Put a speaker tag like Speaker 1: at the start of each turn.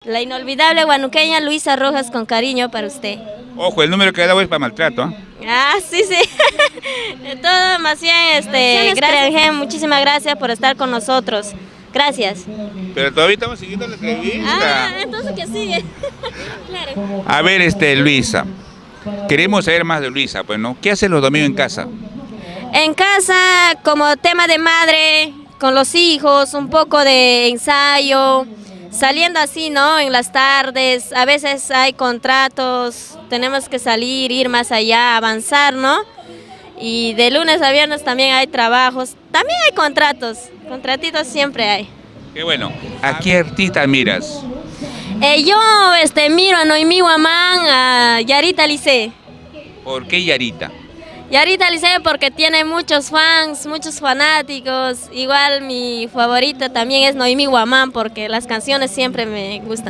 Speaker 1: La inolvidable huanuqueña Luisa Rojas, con cariño para usted.
Speaker 2: Ojo, el número que ha dado es para maltrato, ¿ah?
Speaker 1: Ah, sí, sí. Todo más bien, gracias, muchísimas gracias por estar con nosotros. Gracias.
Speaker 2: Pero todavía estamos siguiendo la entrevista.
Speaker 1: Entonces que sigue. Claro.
Speaker 2: A ver, Luisa, queremos saber más de Luisa, pues, ¿no? ¿Qué hace los domingos en casa?
Speaker 1: En casa, como tema de madre, con los hijos, un poco de ensayo, saliendo así, ¿no? En las tardes, a veces hay contratos, tenemos que salir, ir más allá, avanzar, ¿no? Y de lunes a viernes también hay trabajos, también hay contratitos siempre hay.
Speaker 2: Qué bueno. ¿A qué artista miras?
Speaker 1: Yo miro a Noemí Guamán, a Yarita Licé.
Speaker 2: ¿Por qué Yarita?
Speaker 1: Yarita Licé porque tiene muchos fans, muchos fanáticos. Igual mi favorita también es Noemí Guamán porque las canciones siempre me gustan.